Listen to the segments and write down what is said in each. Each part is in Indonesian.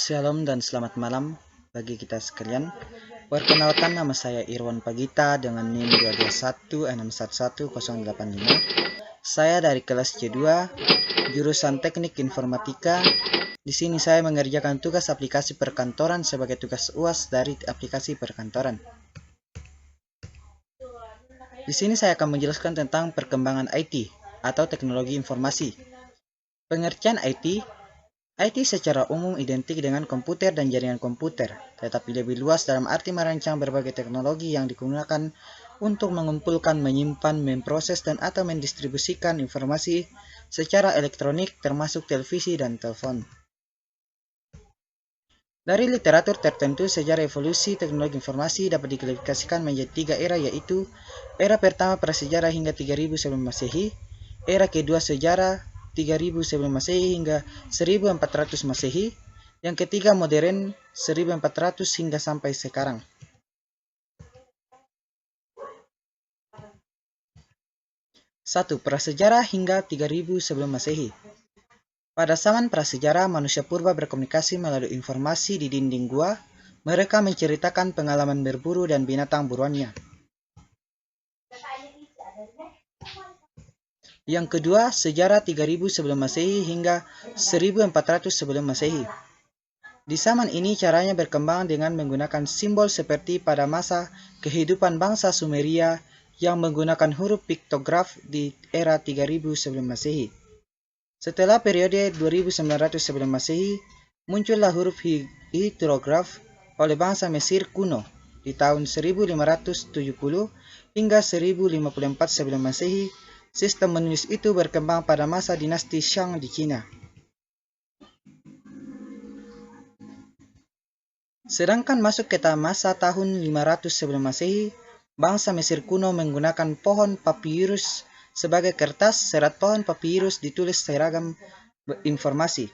Shalom dan selamat malam bagi kita sekalian. Perkenalkan, nama saya Irwan Pagita dengan NIM 221611085. Saya dari kelas C2, jurusan Teknik Informatika. Di sini saya mengerjakan tugas aplikasi perkantoran sebagai tugas UAS dari aplikasi perkantoran. Di sini saya akan menjelaskan tentang perkembangan IT atau teknologi informasi. Pengertian IT secara umum identik dengan komputer dan jaringan komputer, tetapi lebih luas dalam arti merancang berbagai teknologi yang digunakan untuk mengumpulkan, menyimpan, memproses, dan atau mendistribusikan informasi secara elektronik termasuk televisi dan telepon. Dari literatur tertentu, sejarah evolusi teknologi informasi dapat diklasifikasikan menjadi 3 era, yaitu era pertama prasejarah hingga 3000 sebelum Masehi, era kedua sejarah 3000 sebelum Masehi hingga 1400 Masehi, yang ketiga modern 1400 hingga sampai sekarang. Satu, prasejarah hingga 3000 sebelum Masehi. Pada zaman prasejarah, manusia purba berkomunikasi melalui informasi di dinding gua. Mereka menceritakan pengalaman berburu dan binatang buruannya. Yang kedua, sejarah 3000 sebelum Masehi hingga 1400 sebelum Masehi. Di zaman ini caranya berkembang dengan menggunakan simbol seperti pada masa kehidupan bangsa Sumeria yang menggunakan huruf piktograf di era 3000 sebelum Masehi. Setelah periode 2900 sebelum Masehi, muncullah huruf hieroglif oleh bangsa Mesir kuno di tahun 1570 hingga 1054 sebelum Masehi. Sistem menulis itu berkembang pada masa dinasti Shang di Cina. Sedangkan masuk ke masa tahun 500 sebelum Masehi, bangsa Mesir kuno menggunakan pohon papyrus sebagai kertas. Serat pohon papyrus ditulis seragam informasi.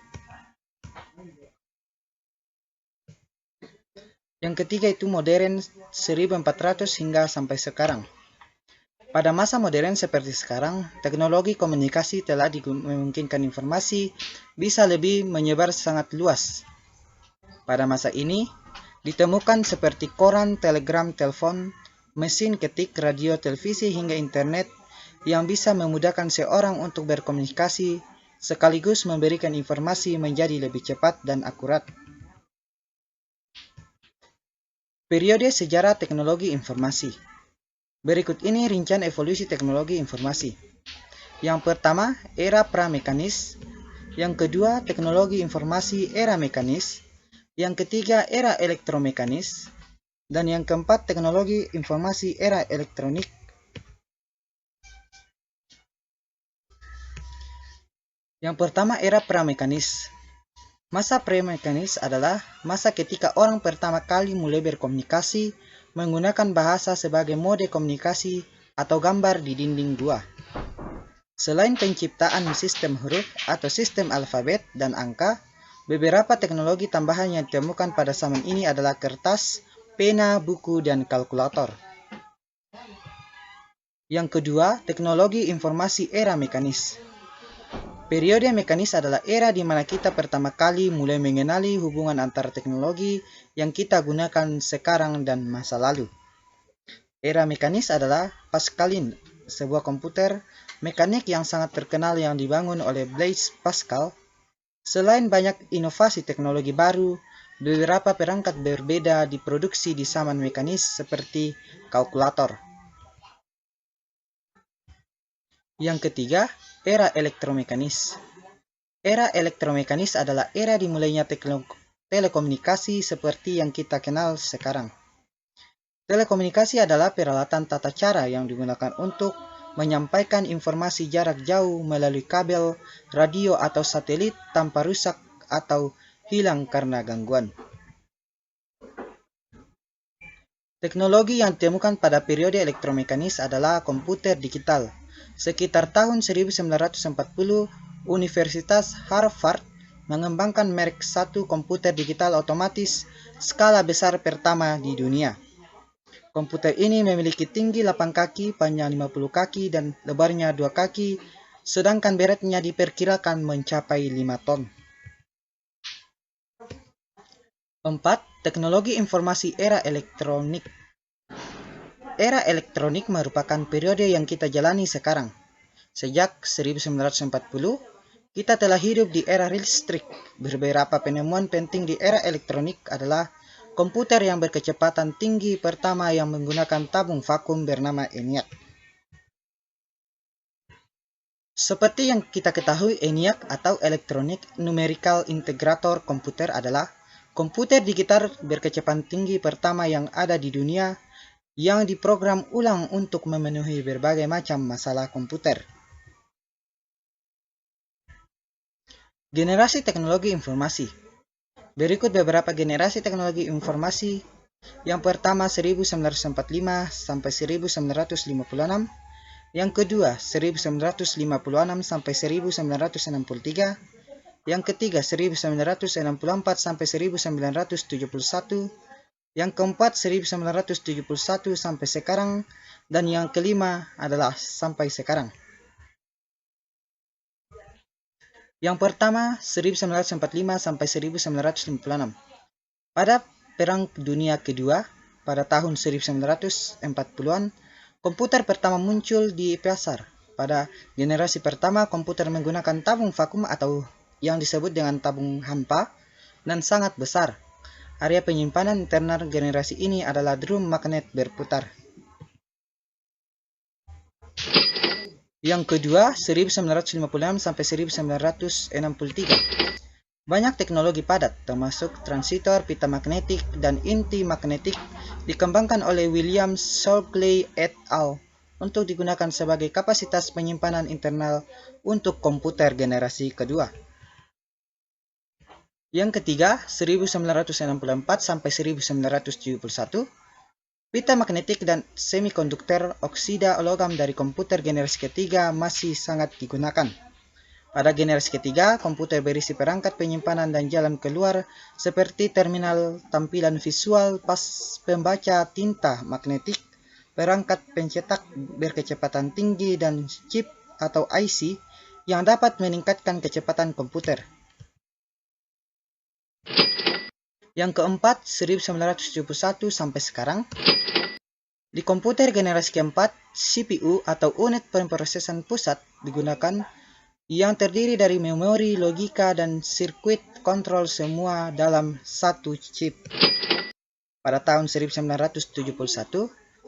Yang ketiga itu modern 1400 hingga sampai sekarang. Pada masa modern seperti sekarang, teknologi komunikasi telah memungkinkan informasi bisa lebih menyebar sangat luas. Pada masa ini, ditemukan seperti koran, telegram, telepon, mesin ketik, radio, televisi, hingga internet yang bisa memudahkan seorang untuk berkomunikasi sekaligus memberikan informasi menjadi lebih cepat dan akurat. Periode sejarah teknologi informasi. Berikut ini rincian evolusi teknologi informasi. Yang pertama, era pra-mekanis. Yang kedua, teknologi informasi era mekanis. Yang ketiga, era elektromekanis. Dan yang keempat, teknologi informasi era elektronik. Yang pertama, era pra-mekanis. Masa pra-mekanis adalah masa ketika orang pertama kali mulai berkomunikasi menggunakan bahasa sebagai mode komunikasi atau gambar di dinding gua. Selain penciptaan sistem huruf atau sistem alfabet dan angka, beberapa teknologi tambahan yang ditemukan pada zaman ini adalah kertas, pena, buku, dan kalkulator. Yang kedua, teknologi informasi era mekanis. Periode mekanis adalah era di mana kita pertama kali mulai mengenali hubungan antara teknologi yang kita gunakan sekarang dan masa lalu. Era mekanis adalah Pascalin, sebuah komputer mekanik yang sangat terkenal yang dibangun oleh Blaise Pascal. Selain banyak inovasi teknologi baru, beberapa perangkat berbeda diproduksi di zaman mekanis seperti kalkulator. Yang ketiga, era elektromekanis. Era elektromekanis adalah era dimulainya telekomunikasi seperti yang kita kenal sekarang. Telekomunikasi adalah peralatan tata cara yang digunakan untuk menyampaikan informasi jarak jauh melalui kabel, radio, atau satelit tanpa rusak atau hilang karena gangguan. Teknologi yang ditemukan pada periode elektromekanis adalah komputer digital. Sekitar tahun 1940, Universitas Harvard mengembangkan merek satu komputer digital otomatis skala besar pertama di dunia. Komputer ini memiliki tinggi 8 kaki, panjang 50 kaki, dan lebarnya 2 kaki, sedangkan beratnya diperkirakan mencapai 5 ton. 4. Teknologi informasi era elektronik. Era elektronik merupakan periode yang kita jalani sekarang. Sejak 1940, kita telah hidup di era listrik. Beberapa penemuan penting di era elektronik adalah komputer yang berkecepatan tinggi pertama yang menggunakan tabung vakum bernama ENIAC. Seperti yang kita ketahui, ENIAC atau Electronic Numerical Integrator Computer adalah komputer digital berkecepatan tinggi pertama yang ada di dunia yang diprogram ulang untuk memenuhi berbagai macam masalah komputer. Generasi teknologi informasi. Berikut beberapa generasi teknologi informasi. Yang pertama 1945 sampai 1956. Yang kedua 1956 sampai 1963. Yang ketiga 1964 sampai 1971. Yang keempat 1971 sampai sekarang. Dan yang kelima adalah sampai sekarang. Yang pertama 1945 sampai 1956. Pada Perang Dunia Kedua, pada tahun 1940-an, komputer pertama muncul di pasar. Pada generasi pertama, komputer menggunakan tabung vakum atau yang disebut dengan tabung hampa dan sangat besar. Area penyimpanan internal generasi ini adalah drum magnet berputar. Yang kedua, 1956 sampai 1963. Banyak teknologi padat, termasuk transistor, pita magnetik, dan inti magnetik, dikembangkan oleh William Shockley et al. Untuk digunakan sebagai kapasitas penyimpanan internal untuk komputer generasi kedua. Yang ketiga, 1964 sampai 1971. Pita magnetik dan semikonduktor oksida logam dari komputer generasi ketiga masih sangat digunakan. Pada generasi ketiga, komputer berisi perangkat penyimpanan dan jalan keluar seperti terminal tampilan visual, pas pembaca tinta magnetik, perangkat pencetak berkecepatan tinggi, dan chip atau IC yang dapat meningkatkan kecepatan komputer. Yang keempat, 1971 sampai sekarang. Di komputer generasi keempat, CPU atau unit pemrosesan pusat digunakan yang terdiri dari memori, logika, dan sirkuit kontrol semua dalam satu chip. Pada tahun 1971,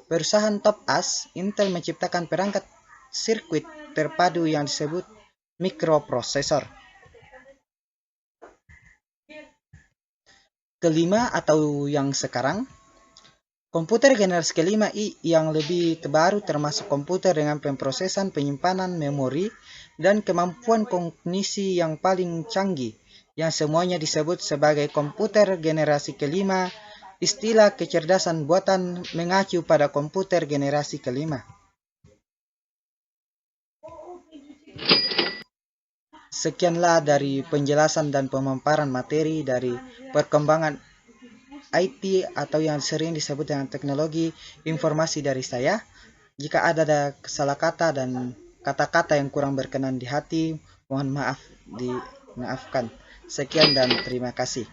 perusahaan Top As, Intel menciptakan perangkat sirkuit terpadu yang disebut mikroprosesor. Kelima atau yang sekarang, komputer generasi kelima yang lebih terbaru termasuk komputer dengan pemrosesan penyimpanan memori dan kemampuan kognisi yang paling canggih, yang semuanya disebut sebagai komputer generasi kelima. Istilah kecerdasan buatan mengacu pada komputer generasi kelima. Sekianlah dari penjelasan dan pemaparan materi dari perkembangan IT atau yang sering disebut dengan teknologi informasi dari saya. Jika ada salah kata dan kata-kata yang kurang berkenan di hati, mohon maaf, dimaafkan. Sekian dan terima kasih.